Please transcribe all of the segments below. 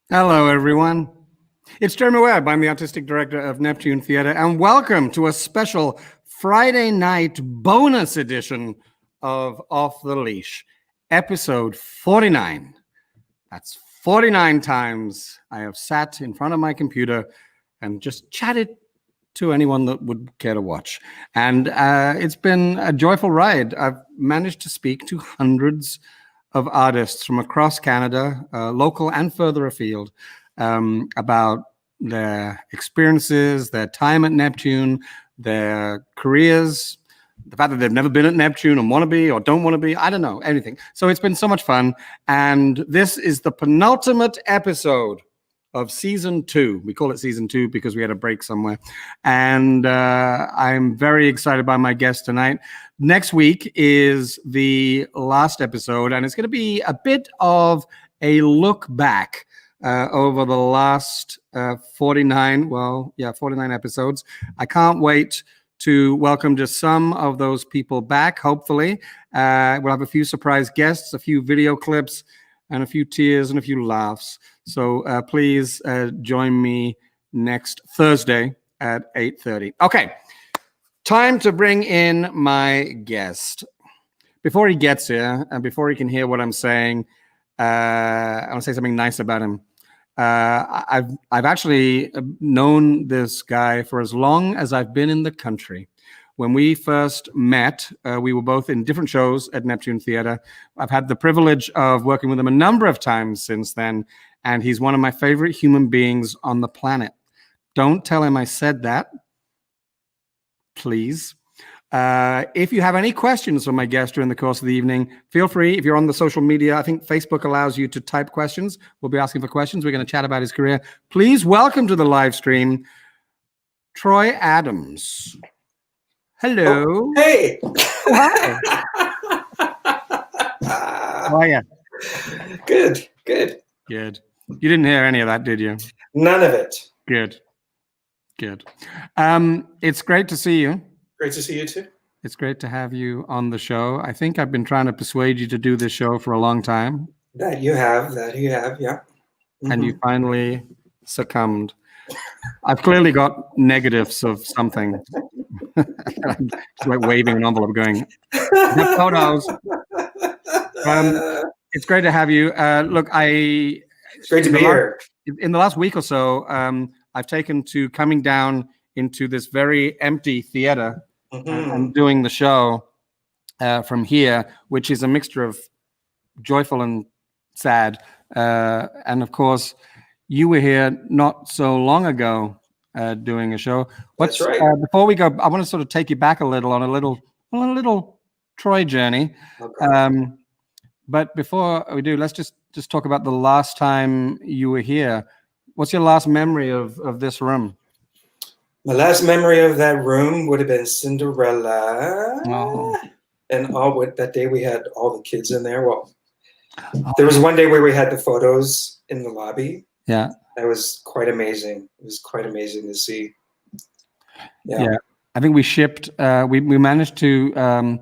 Hello, everyone. It's Jeremy Webb. I'm the artistic director of Neptune Theatre, and welcome to a special Friday night bonus edition of Off the Leash, episode 49. That's 49 times I have sat in front of my computer and just chatted to anyone that would care to watch. And it's been a joyful ride. I've managed to speak to hundreds of artists from across Canada, local and further afield, about their experiences, their time at Neptune, their careers, the fact that they've never been at Neptune and want to be or don't want to be. I don't know, anything. So it's been so much fun. And this is the penultimate episode of season 2. We call it season 2 because we had a break somewhere. And I'm very excited by my guest tonight. Next week is the last episode, and it's going to be a bit of a look back over the last 49 episodes. I can't wait to welcome just some of those people back, hopefully. We'll have a few surprise guests, a few video clips, and a few tears and a few laughs. So please join me next Thursday at 8:30. Okay, time to bring in my guest. Before he gets here, and before he can hear what I'm saying, I want to say something nice about him. I've actually known this guy for as long as I've been in the country. When we first met, we were both in different shows at Neptune Theatre. I've had the privilege of working with him a number of times since then, and he's one of my favorite human beings on the planet. Don't tell him I said that, please. If you have any questions for my guest during the course of the evening, feel free. If you're on the social media, I think Facebook allows you to type questions. We'll be asking for questions. We're going to chat about his career. Please welcome to the live stream, Troy Adams. Hello. Oh, hey. Hi. How are you? Good. Good. You didn't hear any of that, did you? None of it. Good. It's great to see you. Great to see you too. It's great to have you on the show. I think I've been trying to persuade you to do this show for a long time. That you have, yeah. Mm-hmm. And you finally succumbed. I've clearly got negatives of something. Just like waving an envelope going, the photos. It's great to have you. Look, it's great to be here. In the last week or so, I've taken to coming down into this very empty theater and doing the show from here, which is a mixture of joyful and sad. And of course, you were here not so long ago doing a show. That's right. Before we go, I want to sort of take you back a little on a little Troy journey. Okay. But before we do, let's just talk about the last time you were here. What's your last memory of this room? My last memory of that room would have been Cinderella. Oh. And that day we had all the kids in there. Well, there was one day where we had the photos in the lobby. Yeah. That was quite amazing. It was quite amazing to see. Yeah. I think we shipped, we managed to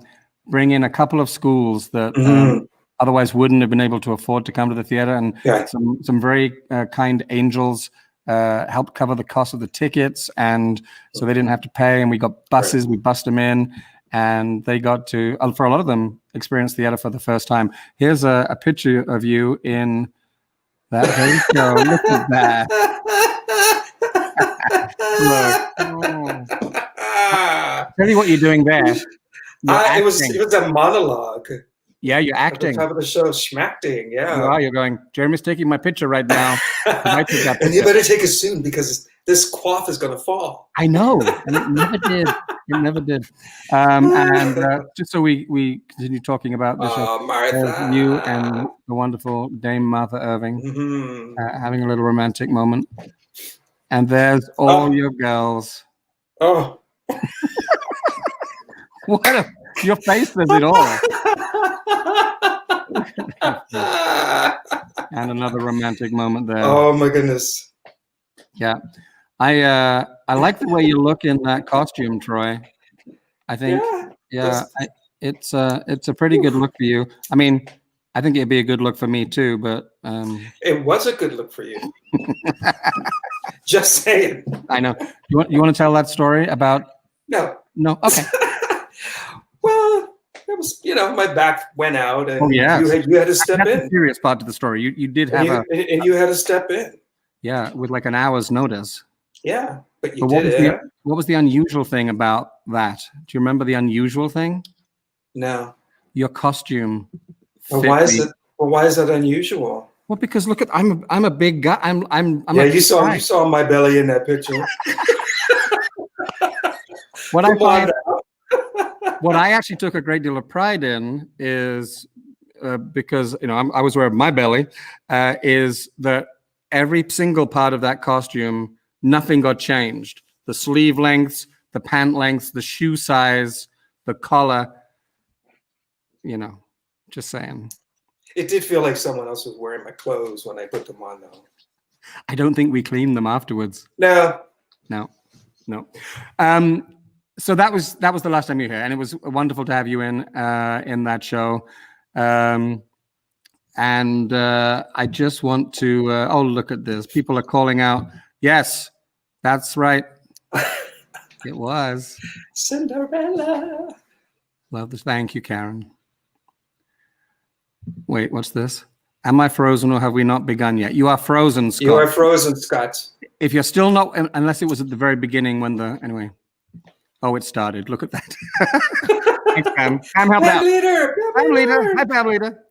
bring in a couple of schools that otherwise wouldn't have been able to afford to come to the theater. And some very kind angels helped cover the cost of the tickets. And so they didn't have to pay. And we got buses, we bussed them in. And they got to, for a lot of them, experience theater for the first time. Here's a picture of you in that very show. Look at that. Look. Oh. Tell me what you're doing there. It was a monologue. Yeah, you're acting. At the top of the show, schmacting. Yeah. You are. You're going, Jeremy's taking my picture right now. And you better take it soon because this coif is going to fall. I know. And it never did. It never did. And just so we continue talking about this show, Martha. You and the wonderful Dame Martha Irving having a little romantic moment. And there's all your girls. Oh. Your face says it all. And another romantic moment there. Oh my goodness. Yeah. I like the way you look in that costume, Troy. I think it's a pretty good look for you. I mean, I think it'd be a good look for me too, but It was a good look for you. Just saying. I know. You want to tell that story about? No. No. Okay. Well, it was, my back went out, and Oh, yes. you had to step That's in. the serious part of the story. You did have and you had to step in. Yeah, with like an hour's notice. Yeah, but you But did it. What was the unusual thing about that? Do you remember the unusual thing? No. Your costume. Well, why is that unusual? Well, because look at I'm a big guy. I'm yeah, you saw my belly in that picture. What I actually took a great deal of pride in is because I was wearing my belly, is that every single part of that costume, nothing got changed. The sleeve lengths, the pant lengths, the shoe size, the collar. Just saying. It did feel like someone else was wearing my clothes when I put them on, though. I don't think we cleaned them afterwards. No. So that was the last time you were here, and it was wonderful to have you in that show. And I just want to. Oh, look at this! People are calling out. Yes, that's right. It was Cinderella. Love this. Thank you, Karen. Wait, what's this? Am I frozen or have we not begun yet? You are frozen, Scott. You are frozen, Scott. If you're still not, unless it was at the very beginning anyway. Oh, it started. Look at that. Thanks, Pam. Pam, help out. Pam Leader. Hi, Pam Leader.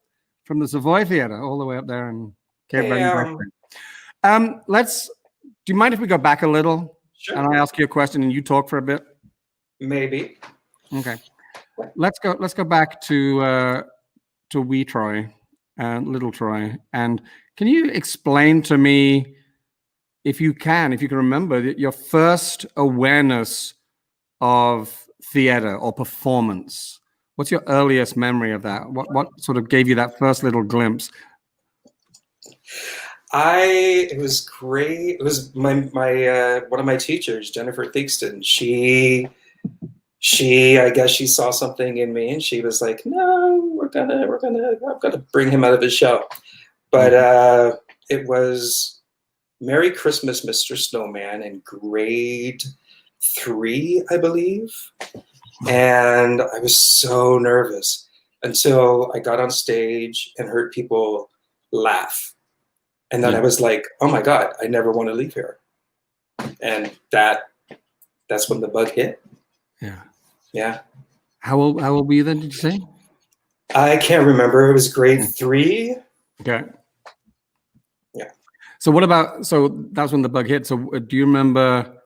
From the Savoy Theatre all the way up there in Cape Breton. Do you mind if we go back a little? Sure. And I ask you a question and you talk for a bit? Maybe. Okay. Let's go back to wee Troy, little Troy. And can you explain to me, if you can remember, your first awareness of theater or performance? What's your earliest memory of that? What sort of gave you that first little glimpse? It was great. It was my one of my teachers, Jennifer Theakston. She I guess she saw something in me, and she was like, "No, I'm gonna bring him out of his shell." But it was Merry Christmas, Mr. Snowman in grade 3, I believe. And I was so nervous until I got on stage and heard people laugh. And then I was like, oh my God, I never want to leave here. And that's when the bug hit. Yeah. Yeah. How old were you then, did you say? I can't remember. It was grade 3. Okay. Yeah. So that's when the bug hit. So do you remember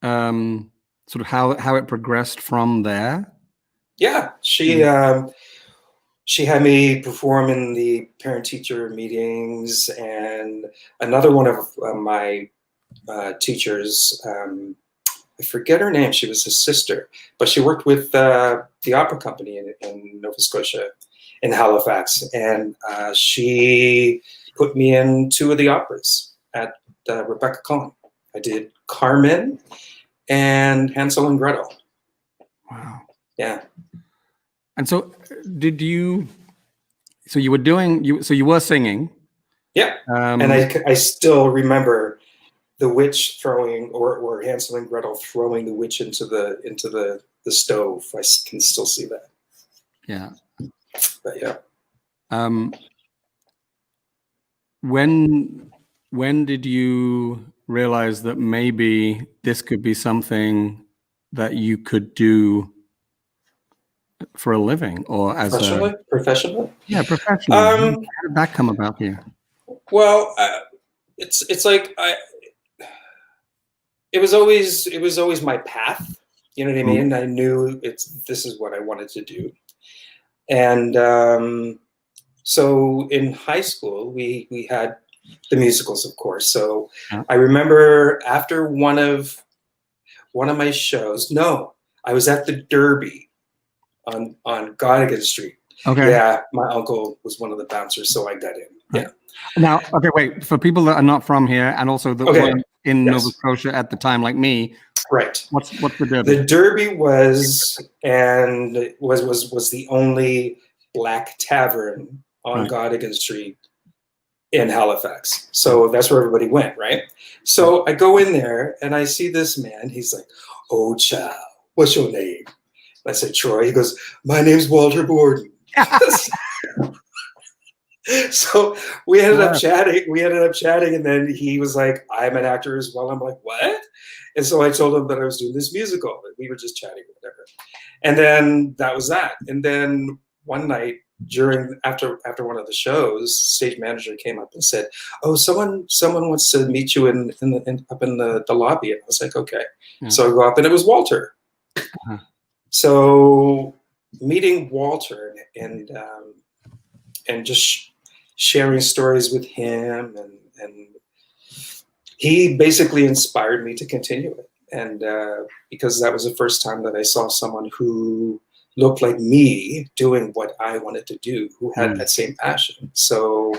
sort of how it progressed from there? Yeah. She had me perform in the parent-teacher meetings, and another one of my teachers, I forget her name. She was his sister, but she worked with the opera company in Nova Scotia, in Halifax, and she put me in 2 of the operas at Rebecca Cullen. I did Carmen and Hansel and Gretel. Wow. Yeah. And so you were singing. Yeah. And I still remember the witch throwing, or Hansel and Gretel throwing the witch into the stove. I can still see that. Yeah. But yeah. When did you realize that maybe this could be something that you could do for a living, or as professionally? Yeah, professionally. How did that come about for you? Well, it's like it was always my path. You know what I mean? I knew this is what I wanted to do. And so in high school, we had the musicals, of course. So I remember after one of my shows, I was at the Derby on Godigan Street. Okay. Yeah, my uncle was one of the bouncers, so I got in. Yeah. Now, okay, wait. For people that are not from here, and also that were in Nova Scotia at the time, like me, right? What's the Derby? The Derby was the only Black tavern on Right. Godigan Street in Halifax. So that's where everybody went, right? So I go in there and I see this man. He's like, "Oh, child, what's your name?" I said, "Troy." He goes, "My name's Walter Borden." So we ended up chatting. And then he was like, "I'm an actor as well." I'm like, "What?" And so I told him that I was doing this musical. And we were just chatting, whatever. And then that was that. And then one night after one of the shows, stage manager came up and said, "Oh, someone wants to meet you up in the lobby." And I was like, "Okay." Yeah. So I go up, and it was Walter. Uh-huh. So meeting Walter and just sharing stories with him, and he basically inspired me to continue it. And because that was the first time that I saw someone who looked like me doing what I wanted to do, who had that same passion. So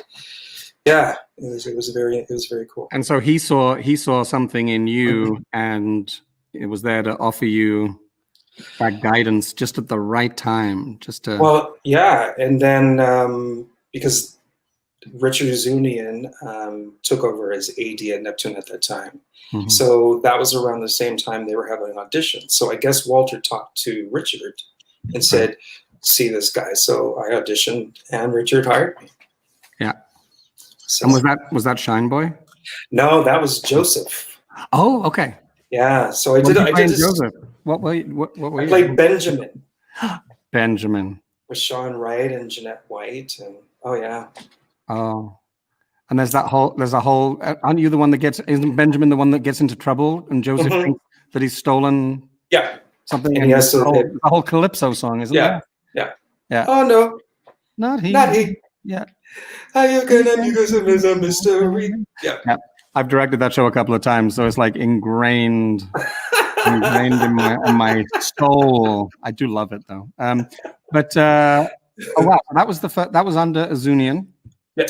yeah, it was very cool. And so he saw something in you, and it was there to offer you that guidance just at the right time. Well, yeah, and then because Richard Zunian took over as AD at Neptune at that time. Mhm. So that was around the same time they were having auditions. So I guess Walter talked to Richard and said, "See this guy." So I auditioned, and Richard hired me. Yeah. So, And was that Shine Boy? no, that was Joseph. Oh, okay. Yeah. So I What did were you playing, this. Joseph? What were I you? played Benjamin Benjamin. with Sean Wright and Jeanette White, and oh yeah. Oh, and there's a whole. Aren't you the one that isn't Benjamin the one that gets into trouble, and Joseph Mhm. thinks that he's stolen Yeah. something? And he has to. The whole Calypso song, isn't Yeah. there? Yeah. Yeah. Oh no, Not he. not he. Yeah. How you gonna because it is a mystery? Yeah. Yeah. I've directed that show a couple of times, so it's like ingrained in my soul. I do love it though. But oh wow, that was under Azunian. Yeah.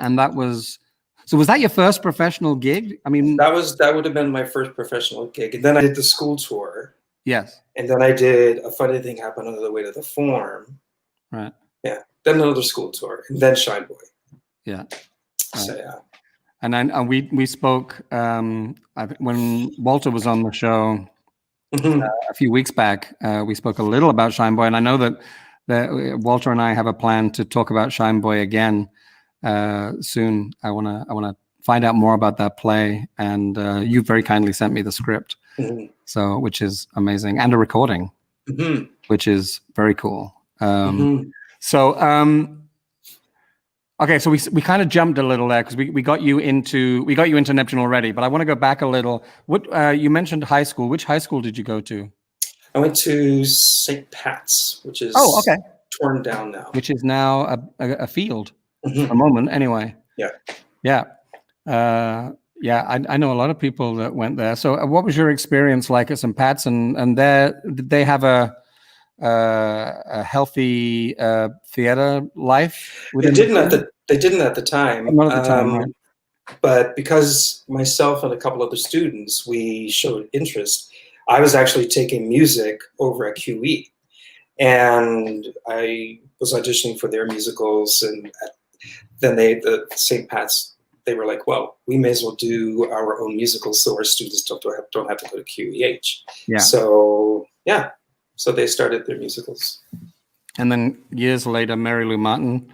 And that was. So was that your first professional gig? I mean, that would have been my first professional gig, and then I did the school tour. Yes. And then I did A Funny Thing Happened on the Way to the Forum. Right. Yeah. Then another school tour, and then Shine Boy. Yeah. So yeah. And we spoke when Walter was on the show a few weeks back. We spoke a little about Shine Boy, and I know that Walter and I have a plan to talk about Shine Boy again soon. I wanna find out more about that play, and you very kindly sent me the script, so which is amazing, and a recording, which is very cool. So. Okay, so we kind of jumped a little there because we got you into Neptune already, but I want to go back a little. What you mentioned high school? Which high school did you go to? I went to St. Pat's, which is torn down now. Which is now a field for a moment, anyway. Yeah. I know a lot of people that went there. So, what was your experience like at St. Pat's? And there, did they have a healthy theater life? They didn't at the time. Not at the time, right? But because myself and a couple other students, we showed interest. I was actually taking music over at QE, and I was auditioning for their musicals. And then the St. Pat's, they were like, "Well, we may as well do our own musicals, so our students don't have to go to QEH." Yeah. So yeah. So they started their musicals. And then years later, Mary Lou Martin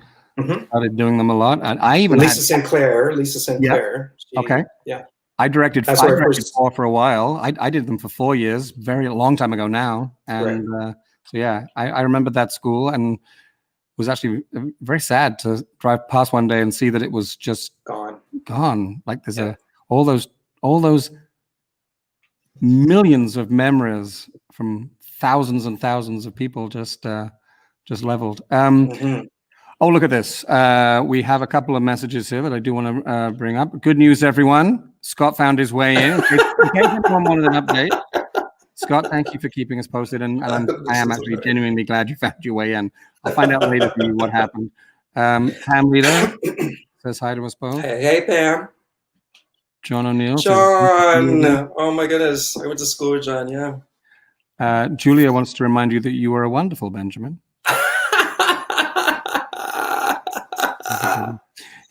started doing them a lot. And I even Lisa St. Clair. Yeah. Okay. Yeah. I directed four for a while. I did them for 4 years, very long time ago now. And so yeah, I remember that school, and was actually very sad to drive past one day and see that it was just gone. Like there's all those millions of memories from thousands and thousands of people just leveled. Oh, look at this. We have a couple of messages here that I do want to bring up. Good news, everyone. Scott found his way in. In case anyone wanted an update. Scott, thank you for keeping us posted. And I am actually genuinely glad you found your way in. I'll find out later for you what happened. Pam Leader says hi to us both. Hey, Pam. John O'Neill. John. Oh, my goodness. I went to school with John, yeah. Julia wants to remind you that you are a wonderful Benjamin.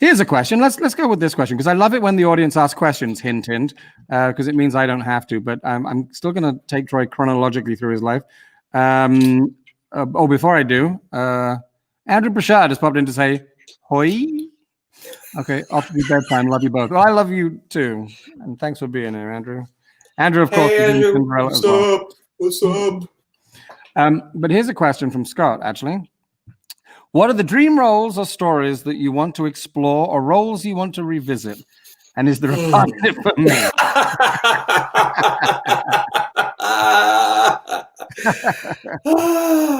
Here's a question. Let's go with this question because I love it when the audience asks questions. Hint, hint, because it means I don't have to. But I'm still going to take Troy chronologically through his life. Before I do, Andrew Brashad has popped in to say, "Hoi." Okay, off to be bedtime. Love you both. Well, I love you too, and thanks for being here, Andrew. Andrew, of course, Hey, is in Andrew, Cinderella what's as well. up? What's up? But here's a question from Scott, actually. What are the dream roles or stories that you want to explore or roles you want to revisit? And is there a partner for me?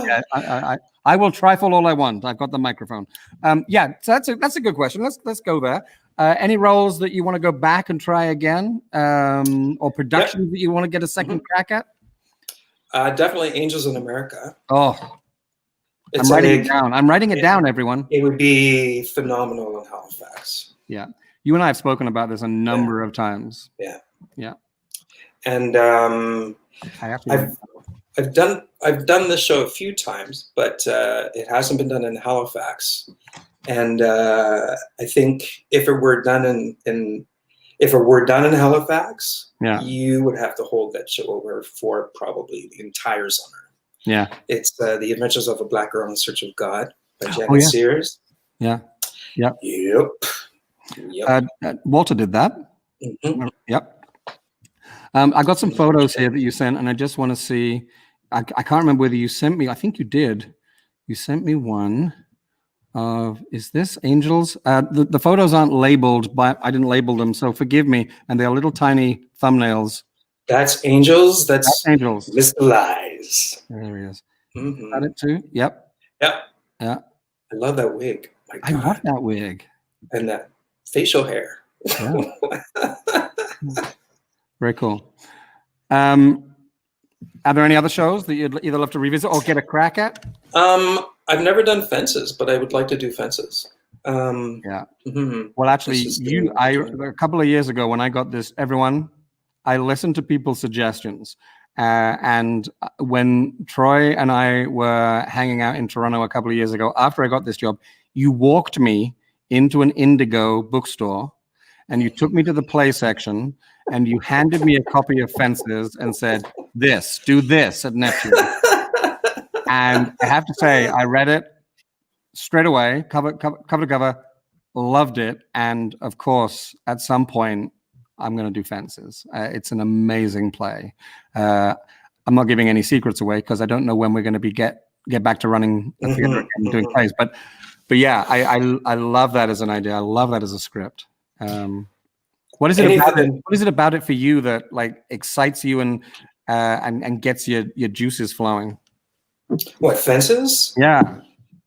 Yeah, I will trifle all I want. I've got the microphone. Yeah, so that's a good question. Let's go there. Any roles that you want to go back and try again, or productions that you want to get a second crack at? Definitely Angels in America. Oh, It's I'm writing it down. I'm writing it down, everyone. It would be phenomenal in Halifax. Yeah, you and I have spoken about this a number of times. Yeah. And I've done this show a few times, but it hasn't been done in Halifax. And I think if it were done in Halifax, you would have to hold that show over for probably the entire summer. Yeah, it's The Adventures of a Black Girl in Search of God by Janet Sears. Yeah. Yep. Walter did that. Mm-hmm. Yep. I got some photos here that you sent, and I just want to see. I can't remember whether you sent me. I think you did. You sent me one of. Is this Angels? The photos aren't labeled, but I didn't label them, so forgive me. And they're little tiny thumbnails. That's Angels. That's Angels. Mr. Lies. There he is. Mm-hmm. Got it too? Yep. Yep. Yeah. I love that wig. My God. I love that wig. And that facial hair. Yeah. Very cool. Are there any other shows that you'd either love to revisit or get a crack at? I've never done Fences, but I would like to do Fences. Yeah. Mm-hmm. Well, actually, a couple of years ago when I got this, I listened to people's suggestions. And when Troy and I were hanging out in Toronto a couple of years ago, after I got this job, you walked me into an Indigo bookstore and you took me to the play section and you handed me a copy of Fences and said, do this at Neptune. And I have to say, I read it straight away, cover to cover, loved it. And of course, at some point, I'm going to do Fences. It's an amazing play. I'm not giving any secrets away because I don't know when we're going to be get back to running the theater and doing plays. But yeah, I love that as an idea. I love that as a script. What is it about it? What is it about it for you that like excites you and gets your juices flowing? What, Fences? Yeah.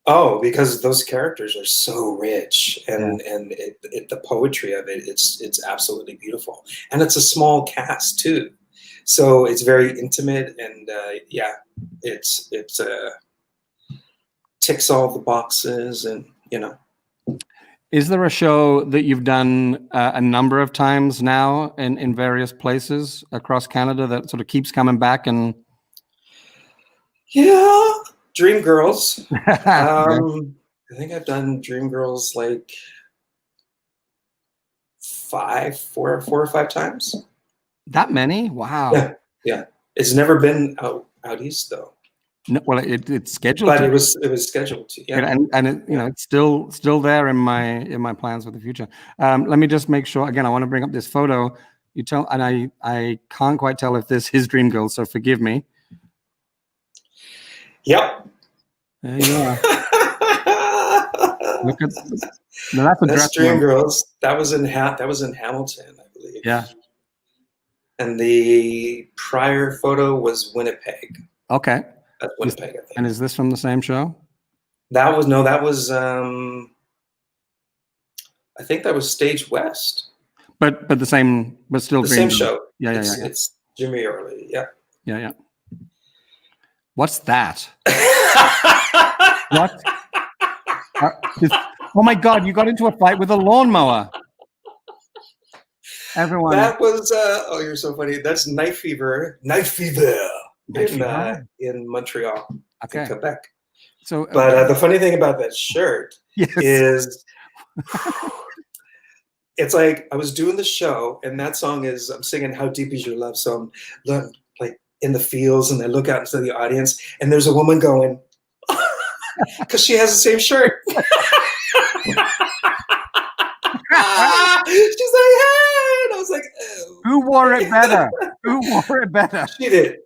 Oh, because those characters are so rich, and the poetry of it, it's absolutely beautiful, and it's a small cast too, so it's very intimate, and it's ticks all the boxes, and you know. Is there a show that you've done a number of times now in various places across Canada that sort of keeps coming back and? Yeah. Dreamgirls. I think I've done Dreamgirls like four or five times. That many? Wow. Yeah. It's never been out east though. No, well, it's scheduled. But it was scheduled to. Yeah. And it, it's still there in my plans for the future. Let me just make sure again. I want to bring up this photo. You tell, and I can't quite tell if this is Dreamgirls, so forgive me. Yep. There you are. Look at that's Dreamgirls. That was in Hamilton, I believe. Yeah. And the prior photo was Winnipeg. Okay. That's Winnipeg, I think. And is this from the same show? That was I think that was Stage West. But the same, but still the same show. Yeah. It's Jimmy Early. Yeah. Yeah. What's that? What? Oh my God! You got into a fight with a lawnmower. Everyone. That was. Oh, you're so funny. That's Knife Fever. In Montreal, in Quebec. So, but the funny thing about that shirt is It's like I was doing the show, and that song is I'm singing "How Deep Is Your Love," so I'm like in the fields, and I look out into the audience, and there's a woman going because she has the same shirt. She's like, "Hey!" And I was like, oh. Who wore it better? Who wore it better? She did.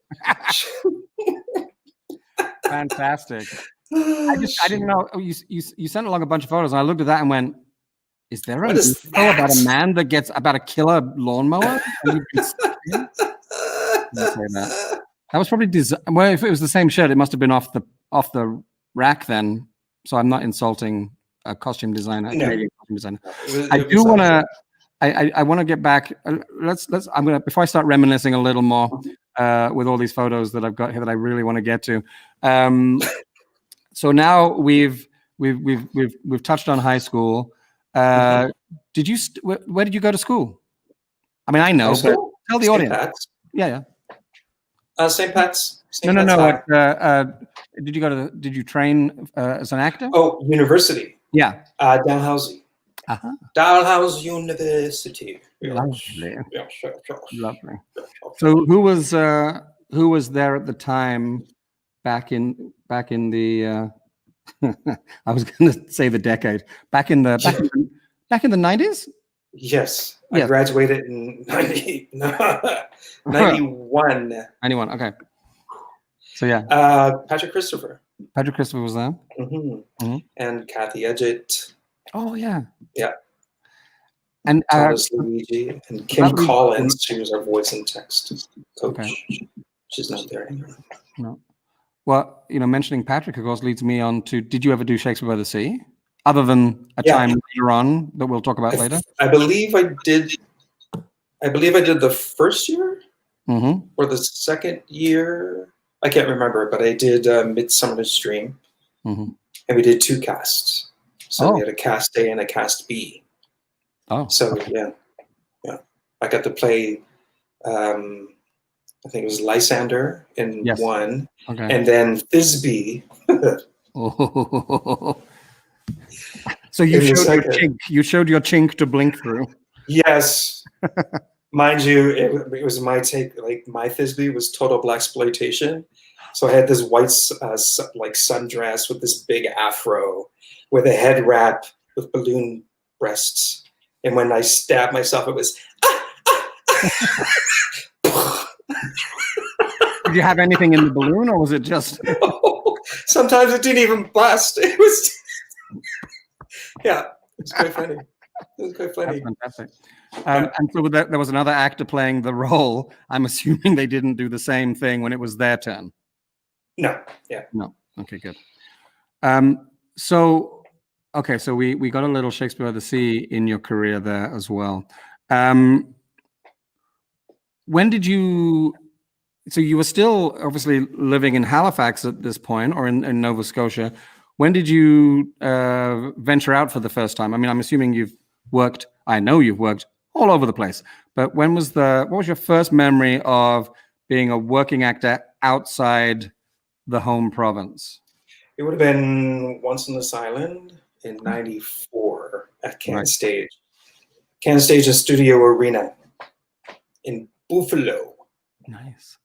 Fantastic. I didn't know. You sent along a bunch of photos, and I looked at that and went, "Is there a musical about a man that gets about a killer lawnmower?" That was probably well, if it was the same shirt, it must have been off the rack then. So I'm not insulting a costume designer. No. Canadian costume designer. I want to get back. I'm gonna, before I start reminiscing a little more with all these photos that I've got here that I really want to get to. So now we've touched on high school. Where did you go to school? I mean, I know, but tell the audience. Pat's. Yeah. St. Pat's. No. Did you train as an actor? Oh, university. Yeah. Dalhousie. Uh-huh. Dalhousie University. Lovely. Yeah, sure. Lovely. So who was there at the time back in the I was going to say the decade back in the 90s? Yes. I graduated in 91. 91. Okay. So yeah. Patrick Christopher. Patrick Christopher was there. And Kathy Edgett. Oh yeah. Yeah. And Thomas Luigi and Kim Collins. She was our voice and text coach. Okay. She's not there anymore. No. Well, mentioning Patrick, of course, leads me on to, did you ever do Shakespeare by the Sea? Other than a time later on that we'll talk about later? I believe I did the first year or the second year. I can't remember, but I did Midsummer's Dream. And we did 2 casts. So we had a cast A and a cast B. Oh. So, yeah. I got to play... I think it was Lysander in one, and then Thisbe. So you showed your chink to blink through. Yes, mind you, it was my take. Like my Thisbe was total blaxploitation. So I had this white sundress with this big afro, with a head wrap with balloon breasts, and when I stabbed myself, it was. Did you have anything in the balloon, or was it just? Sometimes it didn't even bust. It was. It's quite funny. That's fantastic. And so there was another actor playing the role. I'm assuming they didn't do the same thing when it was their turn. No. Yeah. No. Okay. Good. So we got a little Shakespeare by the Sea in your career there as well. When did you? So you were still obviously living in Halifax at this point, or in Nova Scotia. When did you venture out for the first time? I mean, I'm assuming you've worked. I know you've worked all over the place. But what was your first memory of being a working actor outside the home province? It would have been Once on this Island in '94 at Can Stage. Can Stage, a studio arena in Buffalo. Nice.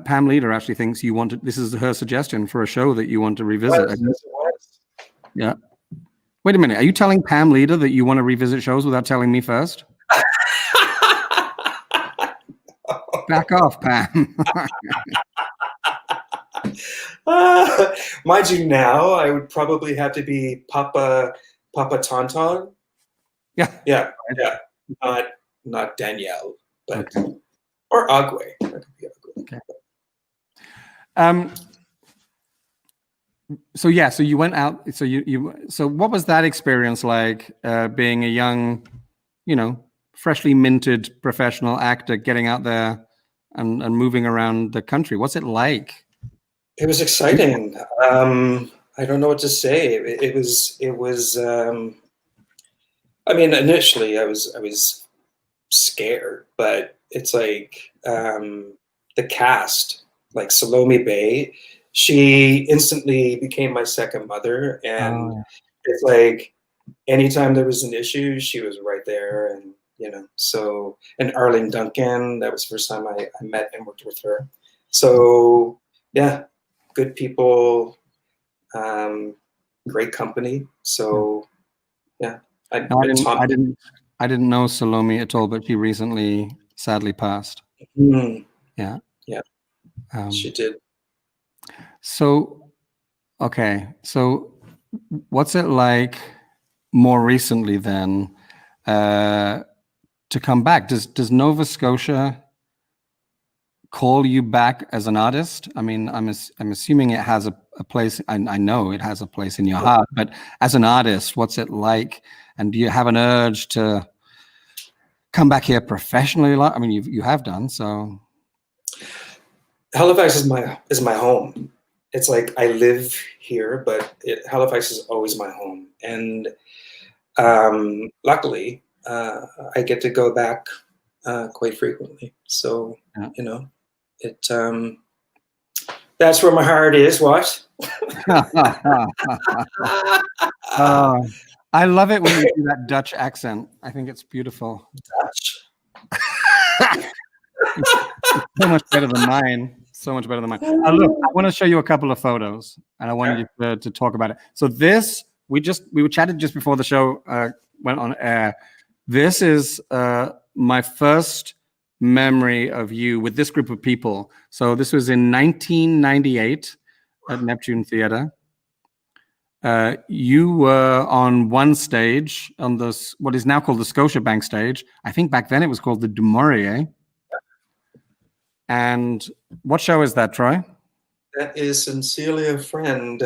Pam Leader actually thinks you wanted. This is her suggestion for a show that you want to revisit. Yeah. Wait a minute. Are you telling Pam Leader that you want to revisit shows without telling me first? Back off, Pam. Mind you, now I would probably have to be Papa Tauntaun. Yeah. Not Danielle, but or Agwe. Okay. So you went out. So what was that experience like? Being a young, freshly minted professional actor, getting out there and moving around the country. What's it like? It was exciting. I don't know what to say. It was. I mean, initially I was scared, but it's like the cast, like Salome Bay, she instantly became my second mother, and it's like anytime there was an issue, she was right there. And, so, and Arlene Duncan, that was the first time I met and worked with her. So yeah, good people, great company. So yeah, No, I didn't know Salome at all, but she recently sadly passed. Yeah. Yeah. She did. So, okay. So what's it like more recently then to come back? Does Nova Scotia call you back as an artist? I mean, I'm assuming it has a place. I know it has a place in your heart, but as an artist, what's it like? And do you have an urge to come back here professionally? I mean, you have done so. Halifax is my home. It's like I live here, but Halifax is always my home. And luckily, I get to go back quite frequently. So, yeah. It that's where my heart is. What? I love it when you do that Dutch accent. I think it's beautiful. Dutch. It's so much better than mine. So much better than mine. Look, I want to show you a couple of photos, and I wanted you to talk about it. So this, we were chatted just before the show went on air. This is my first memory of you with this group of people. So this was in 1998 at Neptune Theatre. You were on one stage on this, what is now called the Scotiabank stage. I think back then it was called the Du Maurier. And what show is that, Troy? That is Sincerely a Friend.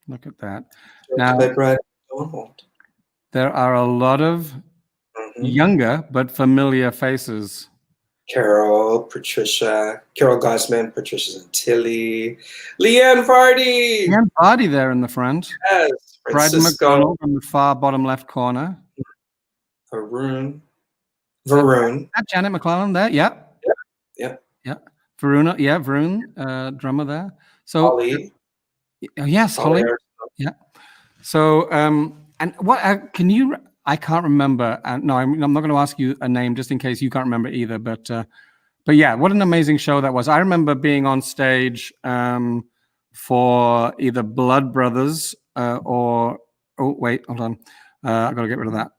Look at that. Now, there are a lot of younger but familiar faces. Carol Gosman, Patricia Tilly, Leanne Vardy. Leanne Vardy there in the front. Yes, Brad McDonald on the far bottom left corner. Varun. That Janet McClellan there, yeah. Varun, drummer there. So Holly. Yes, Holly. Yeah. So and what can you? I can't remember. No, I'm not going to ask you a name just in case you can't remember either. But yeah, what an amazing show that was. I remember being on stage for either Blood Brothers or wait, hold on, I got to get rid of that.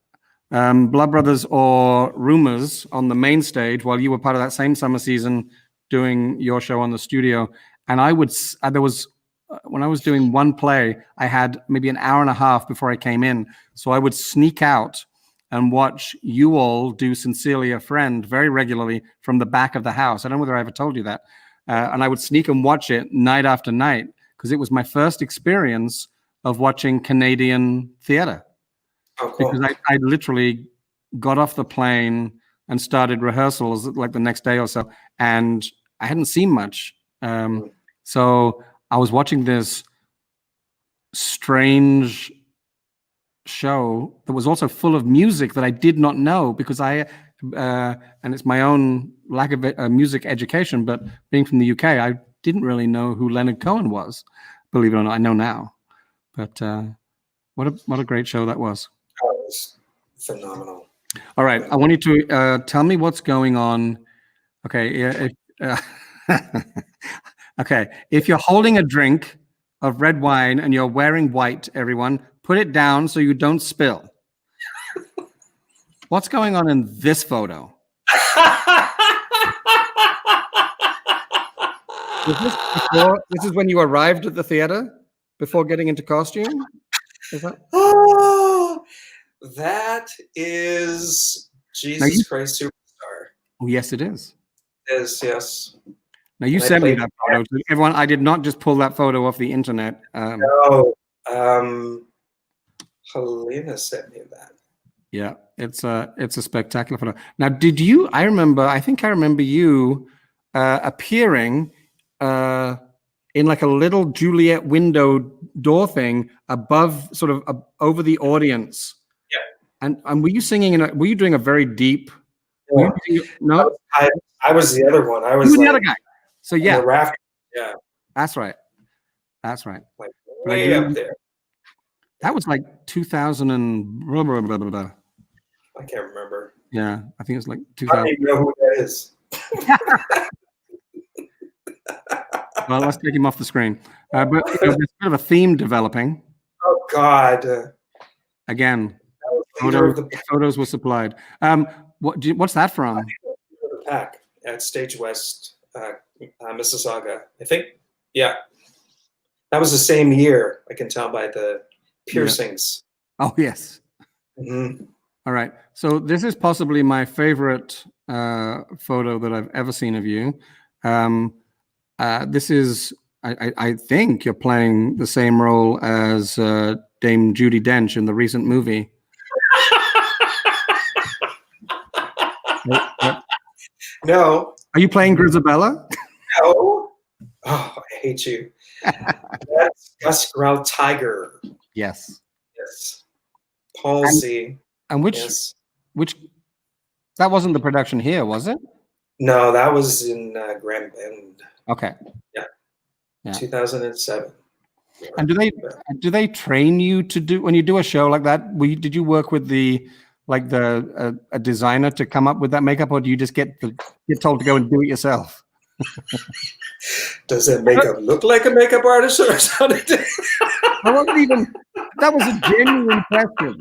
Blood Brothers or Rumors on the main stage while you were part of that same summer season doing your show on the studio. And I would when I was doing one play, I had maybe an hour and a half before I came in. So I would sneak out and watch you all do Sincerely a Friend very regularly from the back of the house. I don't know whether I ever told you that. And I would sneak and watch it night after night because it was my first experience of watching Canadian theater. Oh, cool. Because I literally got off the plane and started rehearsals like the next day or so. And I hadn't seen much. So I was watching this strange show that was also full of music that I did not know because and it's my own lack of music education, but being from the UK, I didn't really know who Leonard Cohen was, believe it or not. I know now, but what a great show that was. Oh, it was phenomenal. All right. I want you to tell me what's going on. Okay. Okay. If you're holding a drink of red wine and you're wearing white, everyone, put it down so you don't spill. What's going on in this photo? This is when you arrived at the theater before getting into costume? Is that? Oh, that is Jesus Christ Superstar. Oh, yes, it is. It is, yes. Now you sent me that photo. Everyone, I did not just pull that photo off the internet. No, Helena sent me that. Yeah, it's a spectacular photo. Now, I think I remember you appearing in like a little Juliet window door thing above, sort of over the audience. Yeah. And were you singing were you doing a very deep? No, I was the other one. I was the other guy. So yeah, the raft. Yeah, that's right. That's right. Like way up there. That was like 2000 and blah, blah, blah, blah, blah. I can't remember. Yeah, I think it's like I 2000. don't even know who that is. Well, let's take him off the screen. But there's a bit of a theme developing. Oh God! Again, Leader of the photos were supplied. What's that from? Pack at Stage West, Mississauga. I think. Yeah, that was the same year. I can tell by the piercings. Yeah. Oh yes. Mm-hmm. All right. So this is possibly my favorite photo that I've ever seen of you. This is, I think you're playing the same role as Dame Judi Dench in the recent movie. No. Are you playing Grisabella? No. Oh, I hate you. That's Gus Growl Tiger. Yes. Yes. Palsy. And which that wasn't the production here, was it? No, that was in Grand Bend. Okay. Yeah. 2007. And do they train you to do when you do a show like that? Did you work with a designer to come up with that makeup, or do you just get told to go and do it yourself? Does that makeup look like a makeup artist or something? I wasn't even. That was a genuine question.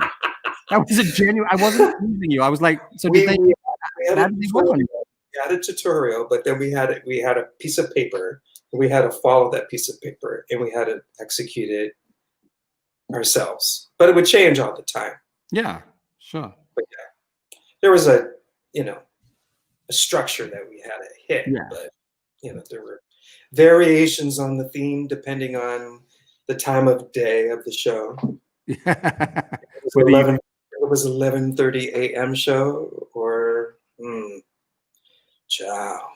That was a genuine. I wasn't teasing you. I was like, so did we had a tutorial, but then we had a piece of paper, and we had to follow that piece of paper, and we had to execute it ourselves. But it would change all the time. Yeah, sure. But yeah, there was a structure that we had to hit. Yeah. But there were variations on the theme depending on the time of day of the show. Yeah. It was 11:30 a.m. show or ciao.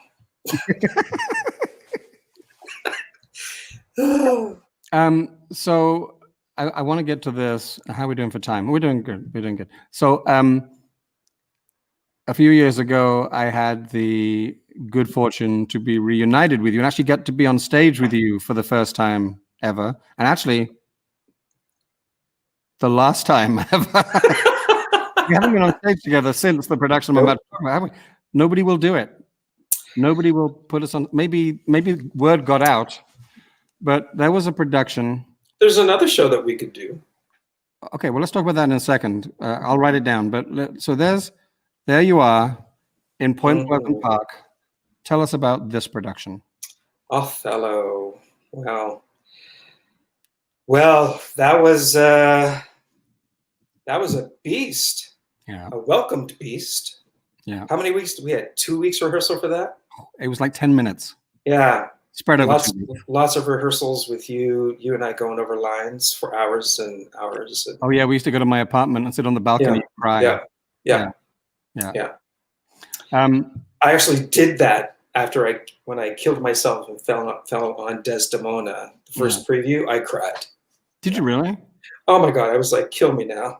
So I want to get to this. How are we doing for time? We're doing good. We're doing good. So a few years ago, I had the good fortune to be reunited with you and actually get to be on stage with you for the first time ever. And actually, the last time ever. We haven't been on stage together since the production I'm about to talk about, have we? Nobody will do it. Nobody will put us on. Maybe word got out, but there was a production. There's another show that we could do. Okay, well, let's talk about that in a second. I'll write it down. But so there you are in Point Pleasant Park. Tell us about this production. Othello. Well, that was a beast. Yeah. A welcomed beast. Yeah. How many weeks? We had 2 weeks rehearsal for that. It was like 10 minutes. Yeah. Spread over lots of rehearsals with you and I going over lines for hours and hours. Oh yeah, we used to go to my apartment and sit on the balcony and cry. Yeah. I actually did that when I killed myself and fell on Desdemona. The first preview, I cried. Did you really? Oh my God, I was like, kill me now.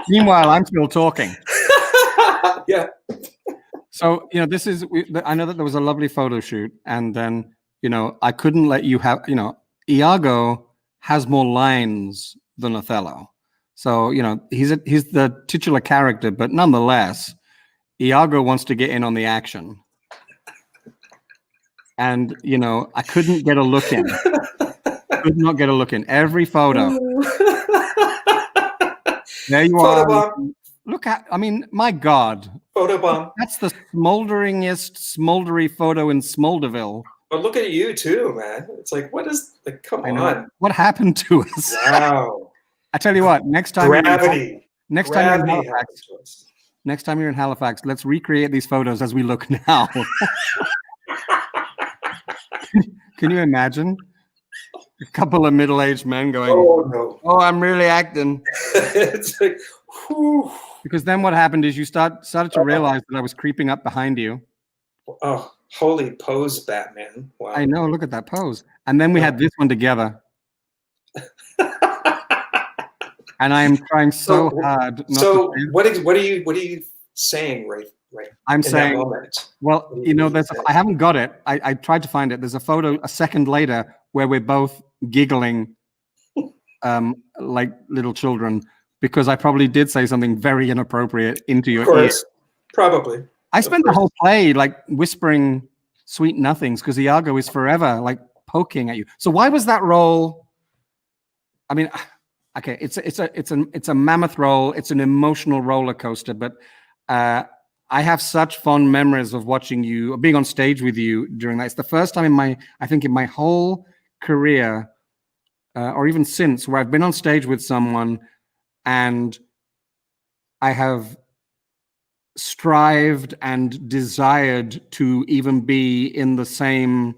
Meanwhile, I'm still talking. Yeah. So, this is, I know that there was a lovely photo shoot, and then, I couldn't let you have, Iago has more lines than Othello. So, he's the titular character, but nonetheless, Iago wants to get in on the action. And, I couldn't get a look in. Could not get a look in. Every photo. There you are. Photobomb. Look at, my God. Photobomb. That's the smolderingest smoldery photo in Smolderville. But look at you too, man. It's like, come on. What happened to us? Wow. I tell you what, next time Gravity. Next time you're in Halifax, let's recreate these photos as we look now. Can you imagine? A couple of middle-aged men going, "Oh no! Oh, I'm really acting." It's like, whew. Because then what happened is you started to realize that I was creeping up behind you. Oh, holy pose, Batman! Wow. I know. Look at that pose. And then we had this one together. And I am trying so hard. What are you saying right? I'm saying, well, I haven't got it. I tried to find it. There's a photo a second later where we're both giggling like little children, because I probably did say something very inappropriate into your Of course, ear. probably. I spent the whole play like whispering sweet nothings because Iago is forever like poking at you. So why was that role? I mean, okay, it's a mammoth role. It's an emotional roller coaster, but I have such fond memories of watching you, being on stage with you during that. It's the first time I think in my whole career, or even since, where I've been on stage with someone and I have strived and desired to even be in the same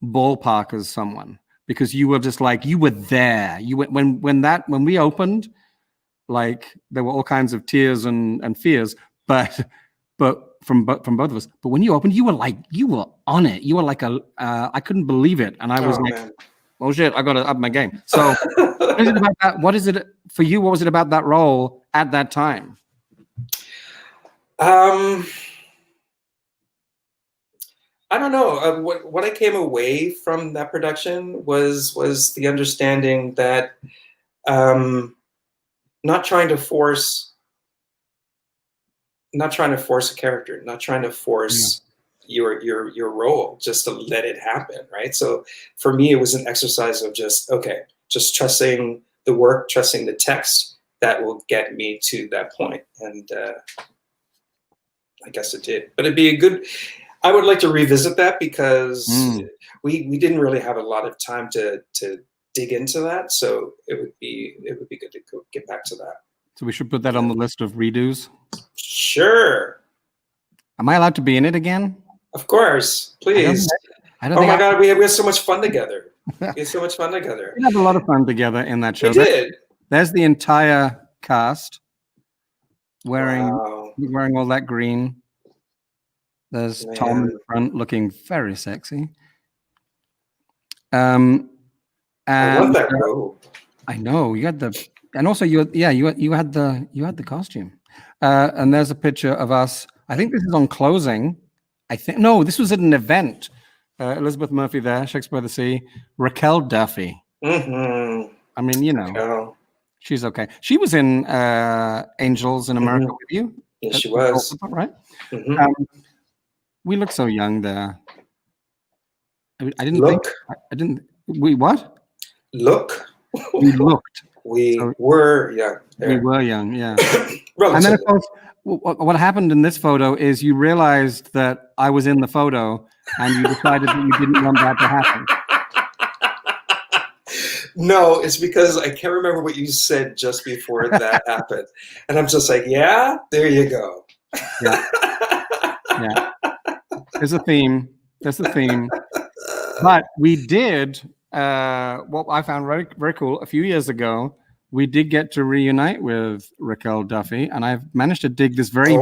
ballpark as someone, because you were just like, you were there. You went when we opened, like there were all kinds of tears and fears, but from both of us. But when you opened, you were on it. You were like I couldn't believe it, and I was like, man. Oh shit, I got to up my game. So what is it about that? What is it for you? What was it about that role at that time? I don't know. What I came away from that production was the understanding that not trying to force a character, not trying to force your role, just to let it happen, right? So for me, it was an exercise of just trusting the work, trusting the text that will get me to that point, and I guess it did. But it'd be a good. I would like to revisit that because we didn't really have a lot of time to dig into that, so it would be good to get back to that. So we should put that on the list of redos. Sure. Am I allowed to be in it again? Of course, please. I don't oh my God, we had so much fun together. We had so much fun together. We had a lot of fun together in that show. We did. There's the entire cast wearing all that green. There's Tom in the front looking very sexy. And I love that robe. I know you had the, and also you had the costume. And there's a picture of us. I think this is on closing. No, this was at an event. Elizabeth Murphy there, Shakespeare by the Sea. Raquel Duffy. Mm-hmm. I mean, she's okay. She was in Angels in America with you. Yes, she was. Right? Mm-hmm. We look so young there. I didn't look. think. I didn't. We what? Look. We looked. We were young. We were young, yeah. And then, of course, what happened in this photo is you realized that I was in the photo, and you decided that you didn't want that to happen. No, it's because I can't remember what you said just before that happened, and I'm just like, yeah, there you go. Yeah. Yeah. There's a theme. But we did what I found very, very cool. A few years ago, we did get to reunite with Raquel Duffy, and I've managed to dig this very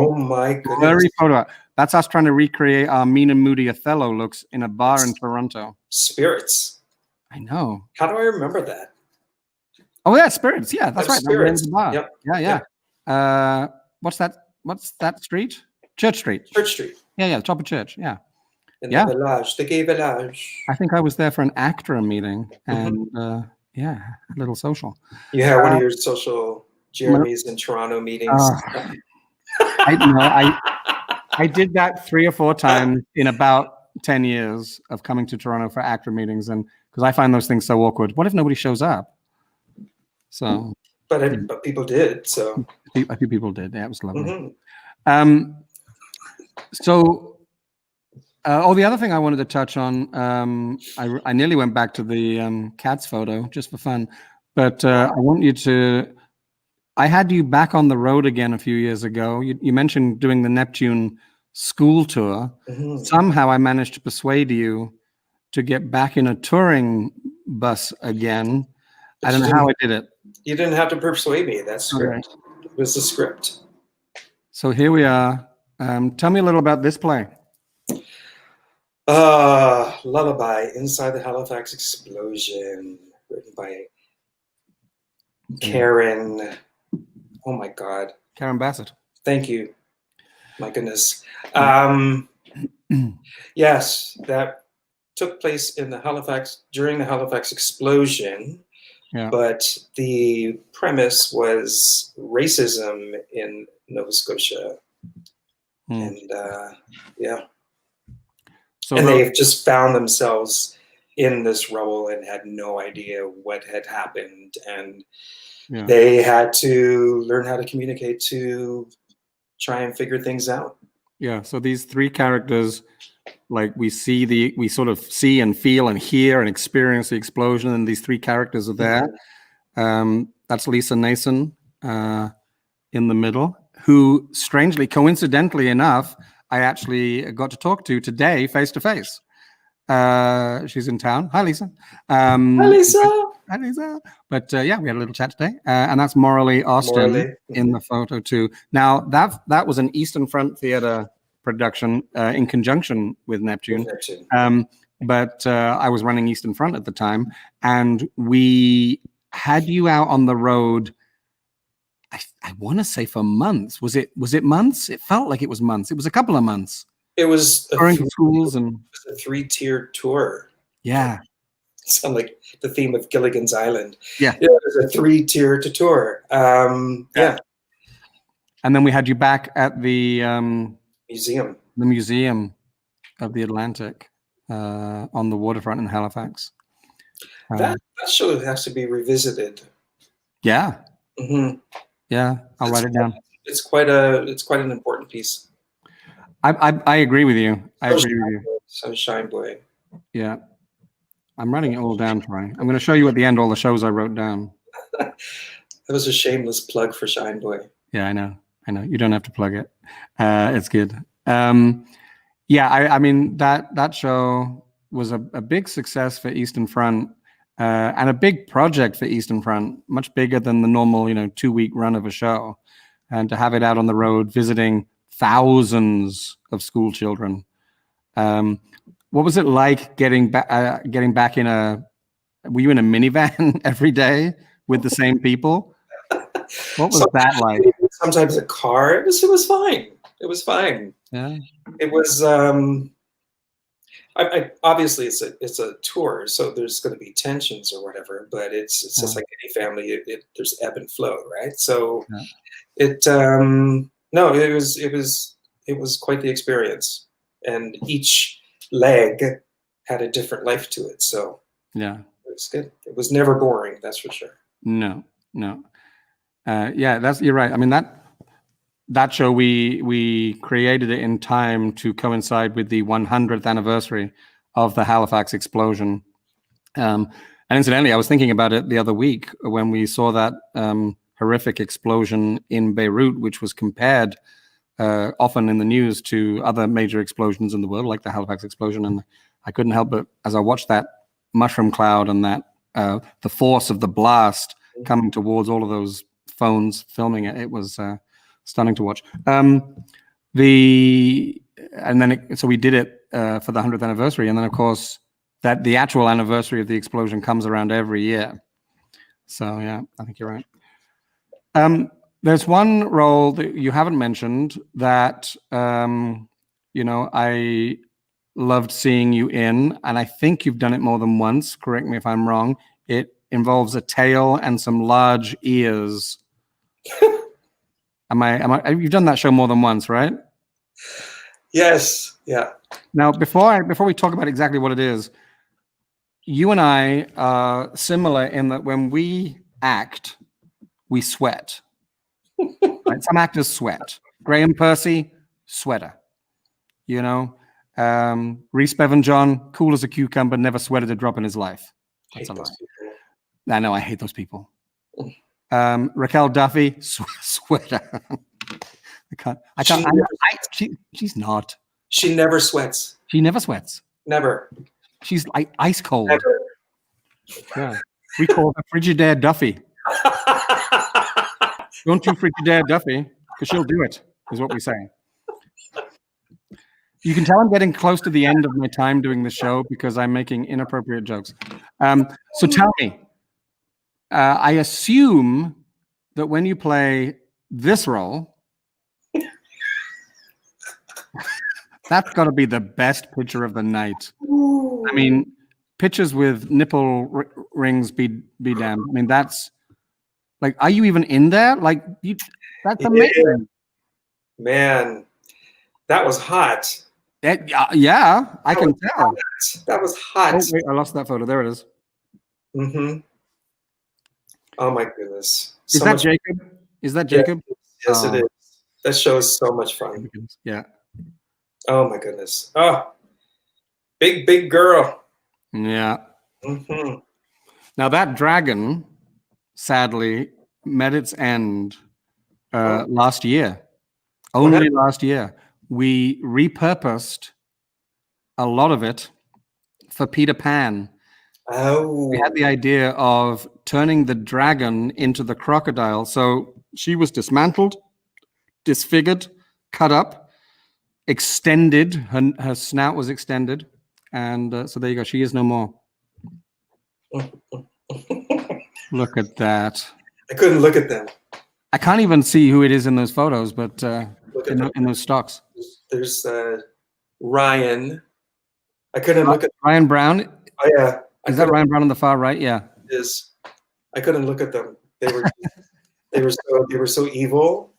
photo. That's us trying to recreate our mean and moody Othello looks in a bar in Toronto. Spirits. I know. How do I remember that? Oh yeah, Spirits. Yeah, that's right. Spirits. Yep. Yeah. What's that street? Church Street. Church Street. Yeah, the top of Church. Yeah. In the village, the gay village. I think I was there for an ACTRA meeting, and a little social. You had one of your social Jeremy's in Toronto meetings. I did that 3 or 4 times in about 10 years of coming to Toronto for ACTRA meetings, and because I find those things so awkward. What if nobody shows up? So, but people did. So a few people did. Yeah, it was lovely. Mm-hmm. The other thing I wanted to touch on, I nearly went back to the cats photo just for fun, but I want you to. I had you back on the road again a few years ago. You mentioned doing the Neptune school tour. Mm-hmm. Somehow I managed to persuade you to get back in a touring bus again. I don't know how I did it. You didn't have to persuade me. That script. Okay. It was the script. So here we are. Tell me a little about this play. Lullaby, Inside the Halifax Explosion, written by Karen. Oh my God. Karen Bassett. Thank you. My goodness. Yes, that took place in during the Halifax explosion, Yeah. but the premise was racism in Nova Scotia. Mm. And yeah, So and the, they've just found themselves in this rubble and had no idea what had happened, and yeah. they had to learn how to communicate to try and figure things out. Yeah. So these three characters, like we sort of see and feel and hear and experience the explosion, and these three characters are there. That's Lisa Nason in the middle, who strangely, coincidentally enough, I actually got to talk to today face to face. She's in town. Hi, Lisa. Hi, Lisa. Hi, Lisa. But yeah, we had a little chat today, and that's Morley Austin Morley. in the photo too. Now that was an Eastern Front Theatre production in conjunction with Neptune. But I was running Eastern Front at the time, and we had you out on the road. I want to say for months. Was it months? It felt like it was months. It was a couple of months. It was schools and a 3-tiered tour. Yeah. Sound like the theme of Gilligan's Island. Yeah. It was a 3-tiered tour. Yeah. And then we had you back at the museum. The Museum of the Atlantic on the waterfront in Halifax. That show has to be revisited. Yeah. Mm-hmm. Yeah, I'll write it down. It's quite an important piece. I agree with you. I agree with you. Sunshine Boy. Yeah. I'm writing it all down, Troy. I'm going to show you at the end all the shows I wrote down. That was a shameless plug for Shine Boy. Yeah, I know. You don't have to plug it. It's good. Yeah, I mean, that show was a big success for Eastern Front and a big project for Eastern Front, much bigger than the normal, 2-week run of a show. And to have it out on the road, visiting thousands of school children. What was it like getting back in were you in a minivan every day with the same people? What was that like? Sometimes a car. It was fine. It was fine. Yeah. It was. Obviously it's a tour, so there's going to be tensions or whatever. But it's just like any family. There's ebb and flow, right? So it was quite the experience, and each leg had a different life to it. So yeah, it was good. It was never boring. That's for sure. No. Yeah, you're right. I mean, that show, we created it in time to coincide with the 100th anniversary of the Halifax explosion. And incidentally, I was thinking about it the other week when we saw that horrific explosion in Beirut, which was compared often in the news to other major explosions in the world, like the Halifax explosion. And I couldn't help but, as I watched that mushroom cloud and that the force of the blast coming towards all of those phones filming it, it was stunning to watch. So we did it for the 100th anniversary, and then of course the actual anniversary of the explosion comes around every year. So yeah, I think you're right. There's one role that you haven't mentioned that I loved seeing you in, and I think you've done it more than once. Correct me if I'm wrong. It involves a tail and some large ears. You've done that show more than once, right? Yes. Yeah. Now, before we talk about exactly what it is, you and I are similar in that when we act, we sweat. Right? Some actors sweat. Graham Percy, sweater. Rhys Bevan-John, cool as a cucumber, never sweated a drop in his life. That's a lie. I know, I hate those people. Raquel Duffy, sweater. She's not. She never sweats. She never sweats. Never. She's like ice cold. Never. Yeah. We call her Frigidaire Duffy. Don't you Frigidaire Duffy, because she'll do it, is what we say. You can tell I'm getting close to the end of my time doing the show because I'm making inappropriate jokes. So tell me, I assume that when you play this role, that's got to be the best picture of the night. I mean, pictures with nipple rings be damned. I mean, that's like, are you even in there? Like, that's amazing. Man, that was hot. Yeah, I can tell. That was hot. Oh, wait, I lost that photo. There it is. Mm-hmm. Oh my goodness. Is that Jacob? Is that Jacob? Yes, it is. That show is so much fun. Yeah. Oh my goodness. Oh, big girl. Yeah. Mm-hmm. Now that dragon, sadly, met its end last year. Only last year. We repurposed a lot of it for Peter Pan. Oh. We had the idea of turning the dragon into the crocodile. So she was dismantled, disfigured, cut up, extended. Her snout was extended. And so there you go. She is no more. Look at that. I couldn't look at them. I can't even see who it is in those photos, but in those stocks. There's Ryan. I couldn't look at Ryan Brown. Oh yeah. Is that Ryan Brown on the far right? Yeah. It is. I couldn't look at them. They were so evil.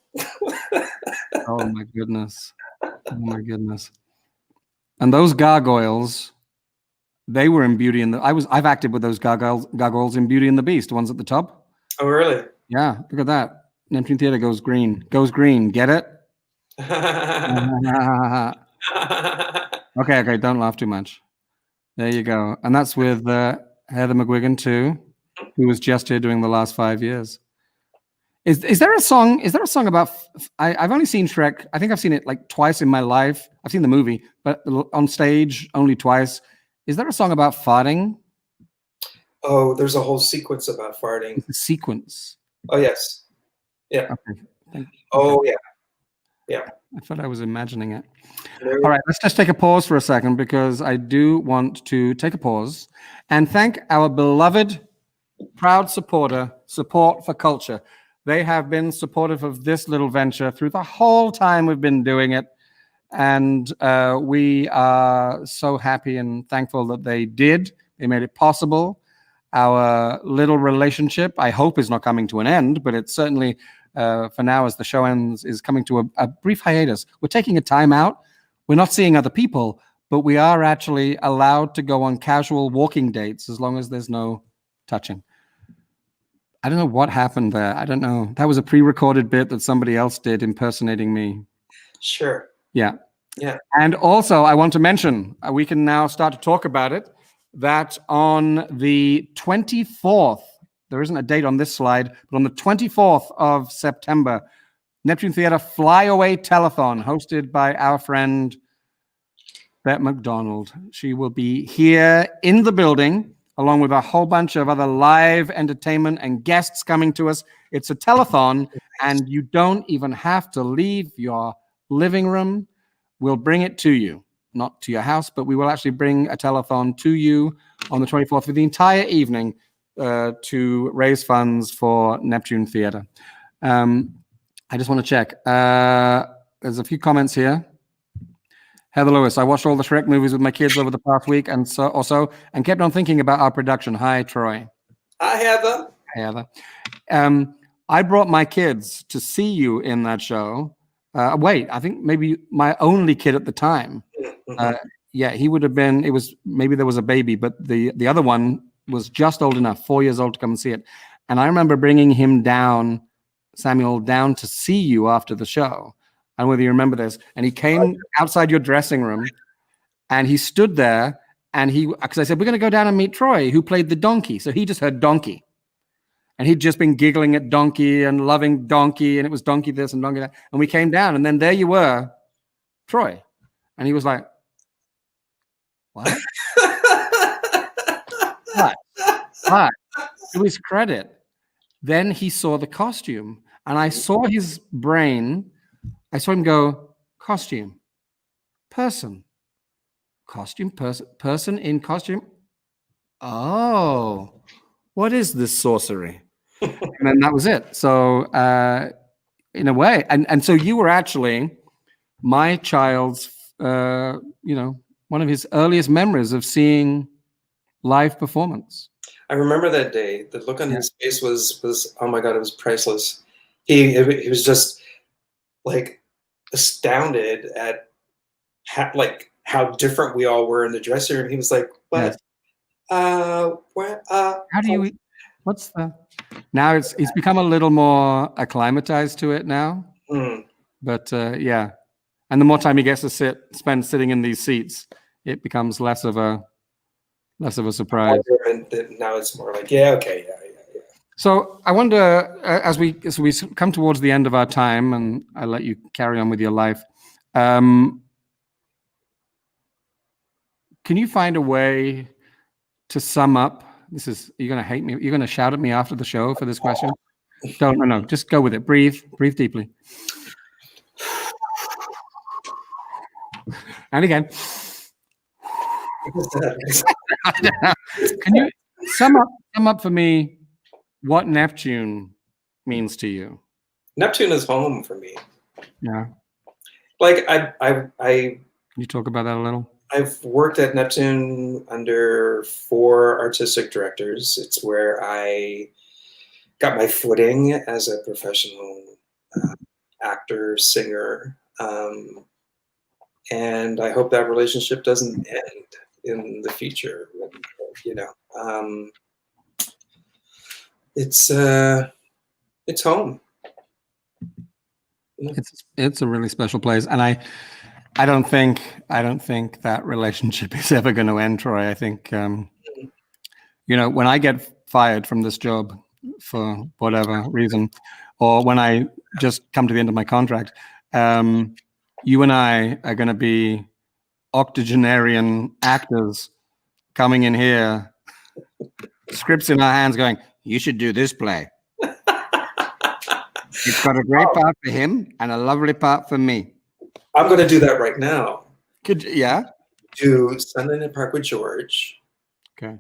Oh my goodness. Oh my goodness. And those gargoyles, they were in Beauty and the I've acted with those gargoyles in Beauty and the Beast, the ones at the top. Oh really? Yeah, look at that. Neptune Theatre goes green. Goes green. Get it? Okay, don't laugh too much. There you go. And that's with Heather McGuigan too, who was just here doing the last 5 years. Is there a song? Is there a song about? I've only seen Shrek. I think I've seen it like twice in my life. I've seen the movie, but on stage only twice. Is there a song about farting? Oh, there's a whole sequence about farting. It's a sequence. Oh yes. Yeah. Okay. Oh yeah. Yeah. I thought I was imagining it. All right, let's just take a pause for a second because I do want to take a pause and thank our beloved, proud supporter, Support for Culture. They have been supportive of this little venture through the whole time we've been doing it. And we are so happy and thankful that they did. They made it possible. Our little relationship, I hope, is not coming to an end, but it's certainly, for now, as the show ends, is coming to a brief hiatus. We're taking a time out. We're not seeing other people, but we are actually allowed to go on casual walking dates as long as there's no touching. I don't know what happened there. I don't know. That was a pre-recorded bit that somebody else did impersonating me. Sure. Yeah. Yeah. And also, I want to mention, we can now start to talk about it, that on the 24th, there isn't a date on this slide, but on the 24th of September, Neptune Theatre Flyaway Telethon, hosted by our friend Bette McDonald. She will be here in the building, along with a whole bunch of other live entertainment and guests coming to us. It's a telethon, and you don't even have to leave your living room. We'll bring it to you, not to your house, but we will actually bring a telethon to you on the 24th for the entire evening to raise funds for Neptune Theatre. I just want to check. There's a few comments here. Heather Lewis, I watched all the Shrek movies with my kids over the past week and and kept on thinking about our production. Hi, Troy. Hi, Heather. Hi, Heather. I brought my kids to see you in that show. Wait, I think maybe my only kid at the time. Yeah, he would have been, maybe there was a baby, but the other one was just old enough, 4 years old, to come and see it. And I remember bringing him down, Samuel, down to see you after the show. I don't know whether you remember this. And he came outside your dressing room and he stood there and because I said, we're going to go down and meet Troy, who played the donkey. So he just heard donkey. And he'd just been giggling at donkey and loving donkey. And it was donkey this and donkey that. And we came down and then there you were, Troy. And he was like, what? But to his credit, then he saw the costume and I saw his brain. I saw him go, costume, person, costume, person in costume. Oh, what is this sorcery? And then that was it. So in a way, and so you were actually my child's, one of his earliest memories of seeing live performance. I remember that day. The look on his face was oh my God, it was priceless. He was just like astounded at how different we all were in the dressing room. He was like, "What? Yes. What? How do you? What's the? Now he's become a little more acclimatized to it now. But yeah, and the more time he gets to spend sitting in these seats, it becomes less of a surprise. And now it's more like, yeah, okay, yeah. So I wonder, as we come towards the end of our time, and I'll let you carry on with your life, can you find a way to sum up? You're going to hate me. You're going to shout at me after the show for this question. No. Just go with it. Breathe deeply. And again. Can you sum up for me what Neptune means to you? Neptune is home for me. Yeah. Like Can you talk about that a little? I've worked at Neptune under 4 artistic directors. It's where I got my footing as a professional actor, singer. And I hope that relationship doesn't end in the future. You know, it's home. It's a really special place, and I don't think that relationship is ever going to end, Troy. I think you know, when I get fired from this job for whatever reason, or when I just come to the end of my contract, you and I are going to be octogenarian actors coming in here, scripts in our hands, going, "You should do this play. It's got a great part for him and a lovely part for me." I'm going to do that right now. Could you? Yeah. Do Sunday in the Park with George. Okay.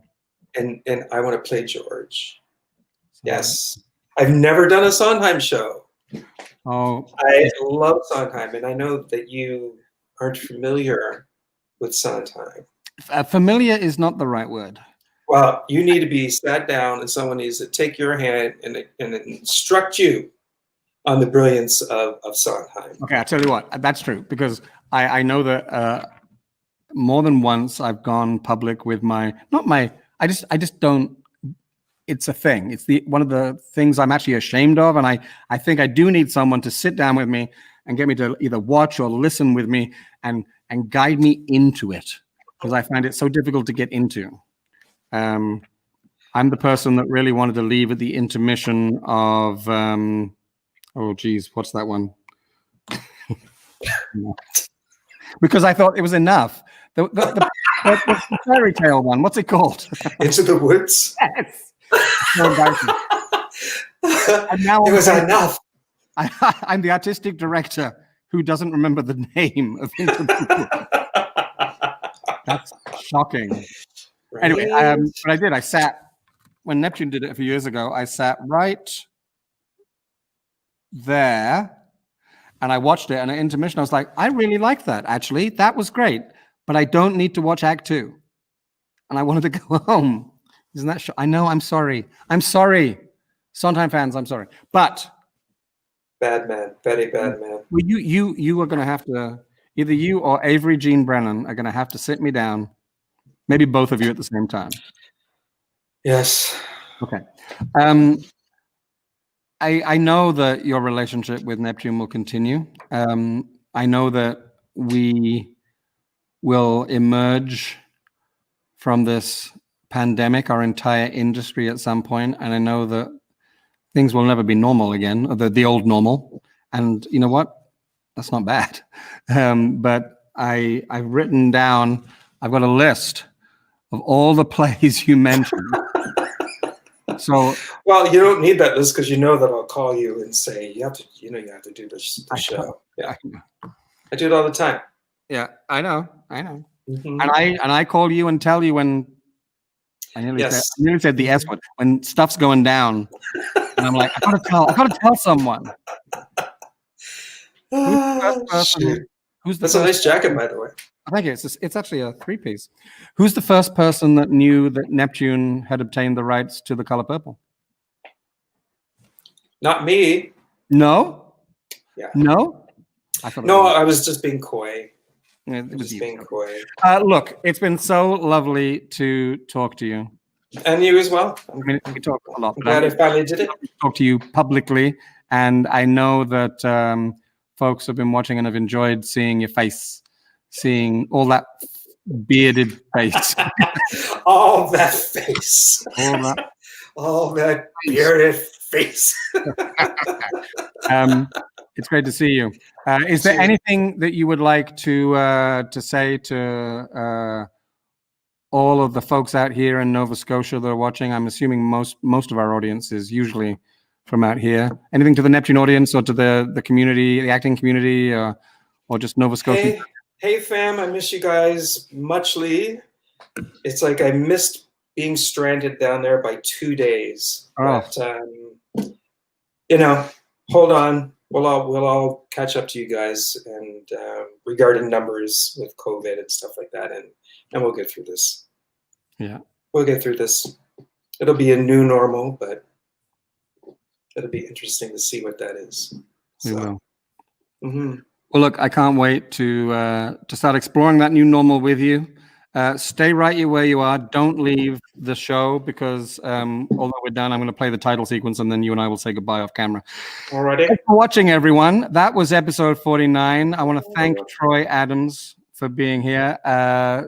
And I want to play George. Yes. I've never done a Sondheim show. Oh. I love Sondheim, and I know that you aren't familiar with Sondheim. Familiar is not the right word. Well, you need to be sat down, and someone needs to take your hand and instruct you on the brilliance of Sondheim. Okay, I'll tell you what, that's true, because I know that more than once I've gone public with I just don't, it's a thing. It's one of the things I'm actually ashamed of, and I think I do need someone to sit down with me and get me to either watch or listen with me and guide me into it, because I find it so difficult to get into. I'm the person that really wanted to leave at the intermission of oh geez, what's that one? Because I thought it was enough. The fairy tale one. What's it called? Into the Woods. Yes. So embarrassing. And now it was enough. I'm the artistic director who doesn't remember the name of Into the Woods. That's shocking. Right. Anyway, but I did. I sat when Neptune did it a few years ago. I sat right there and I watched it, and at intermission I was like, I really liked that, actually. That was great, but I don't need to watch Act 2. And I wanted to go home. Isn't that I know, I'm sorry. Sondheim fans, I'm sorry. But bad man, very bad man. Well, you are going to have to, either you or Avery Jean Brennan are going to have to sit me down, maybe both of you at the same time. Yes. Okay. I know that your relationship with Neptune will continue. I know that we will emerge from this pandemic, our entire industry, at some point, and I know that things will never be normal again, or the old normal. And you know what? That's not bad. But I've written down, I've got a list of all the plays you mentioned. So, well, you don't need that list, because you know that I'll call you and say you have to do the show. Yeah, I do it all the time. Yeah, I know. Mm-hmm. And I call you and tell you when I nearly said the S word, when stuff's going down, and I'm like, I gotta tell someone. Who's the first person? That's a nice jacket, by the way. Thank you. It's actually a three-piece. Who's the first person that knew that Neptune had obtained the rights to the color purple? Not me. No? Yeah. No? I thought it No, was. I was just being coy. It was Just you. being coy. Look, it's been so lovely to talk to you. And you as well. I mean, we talk a lot. I'm but glad I finally did it. talk to you publicly, and I know that folks have been watching and have enjoyed seeing your face, seeing all that bearded face. All that face. All that. All that bearded face. It's great to see you. Is there anything that you would like to say to all of the folks out here in Nova Scotia that are watching? I'm assuming most of our audience is usually from out here. Anything to the Neptune audience or to the community, the acting community, or just Nova Scotia? Hey fam, I miss you guys muchly. It's like I missed being stranded down there by 2 days. Oh. But you know, hold on. We'll all catch up to you guys and regarding numbers with COVID and stuff like that, and we'll get through this. Yeah, we'll get through this. It'll be a new normal, but it'll be interesting to see what that is. we will. Mm-hmm. Well, look, I can't wait to start exploring that new normal with you. Stay right where you are. Don't leave the show because although we're done, I'm going to play the title sequence and then you and I will say goodbye off camera. Alrighty. Thanks for watching, everyone. That was episode 49. I want to thank Troy Adams for being here.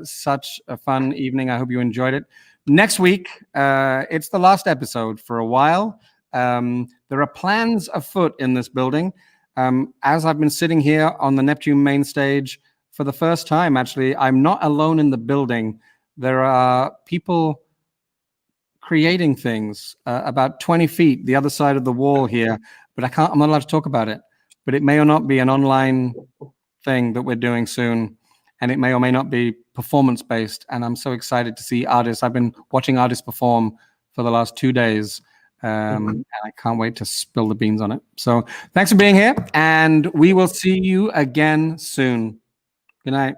Such a fun evening. I hope you enjoyed it. Next week, it's the last episode for a while. There are plans afoot in this building. As I've been sitting here on the Neptune main stage for the first time, actually, I'm not alone in the building. There are people creating things about 20 feet the other side of the wall here, but I'm not allowed to talk about it. But it may or not be an online thing that we're doing soon, and it may or may not be performance-based. And I'm so excited to see artists. I've been watching artists perform for the last 2 days. And I can't wait to spill the beans on it. So thanks for being here, and we will see you again soon. Good night.